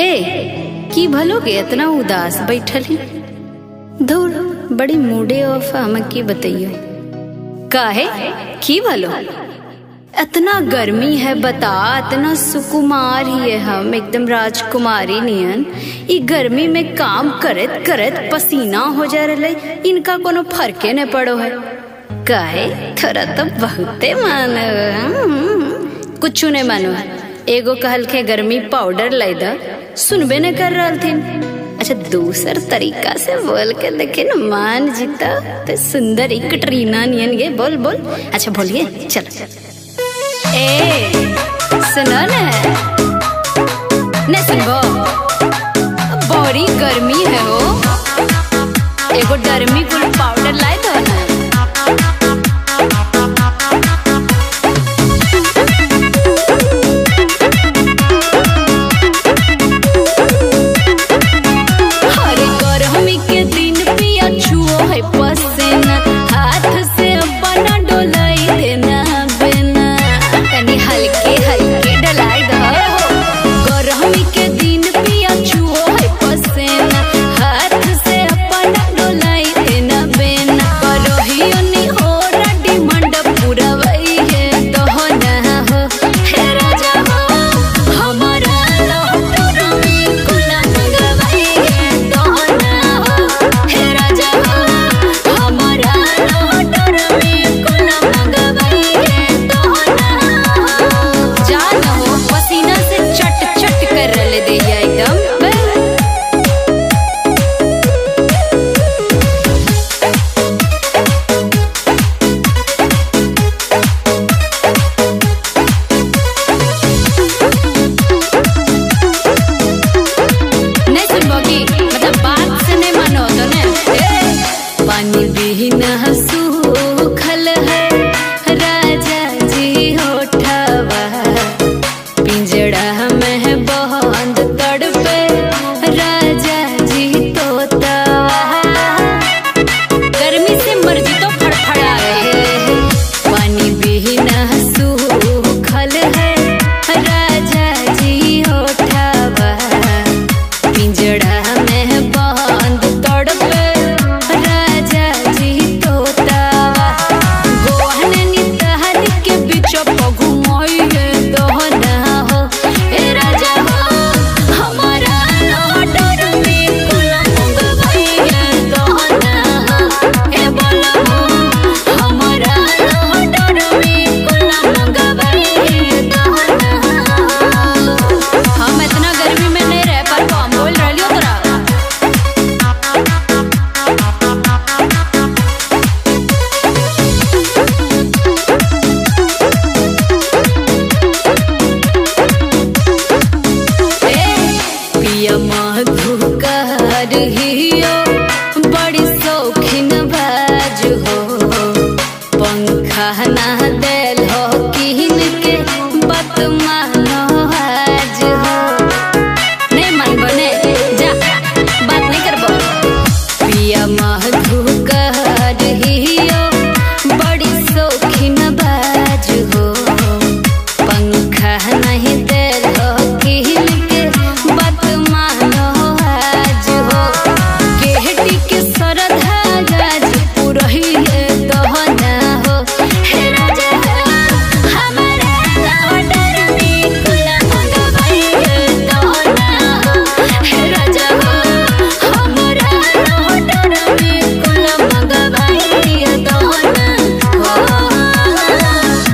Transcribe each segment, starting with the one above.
ए की भलो के इतना उदास बैठल ही धूर बड़ी मूडे ऑफ हम की बताइयो काहे की भलो इतना गर्मी है बता इतना सुकुमार ही है हम एकदम राजकुमारी नियन ई गर्मी में काम करत करत पसीना हो जा रहे इनका कोनो फर्के न पड़ो है काहे थोड़ा तो बहुते मानो कुछ नहीं मानो एगो कहल के गर्मी पाउडर लाई दा सुनबे न कर रहा थे। अच्छा दूसर तरीका से बोल के देखे न मान जीता तो सुंदर कटरीना नियन गे बोल बोल अच्छा बोलिए चलो ए सुनो न सुनबो बड़ी गर्मी है हो एगो डर्मी कुल पाउडर लाई दो ना बड़ी शौकीन बाज हो पंखा ना देल हो किन के बात मानो आज हो नहीं मन बने जा बात नहीं करबो पिया मधु कह रहियो बड़ी शौकीन बाज हो पंखा नहीं देल हो किन के बात मानो आज हो केहटी के सरधा गाज पुरही है दहना हो हे राजा हमारा ऑर्डर में कुला मंगवाई है दहना हो हे राजा हमारा ऑर्डर में कुला मंगवाई है दहना हो।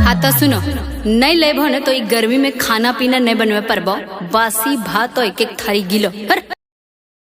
हाँ तो सुनो नहीं लेबो न तो ई गर्मी में खाना पीना नहीं बनवे परबो बासी भात तो एक एक थारी गिलो।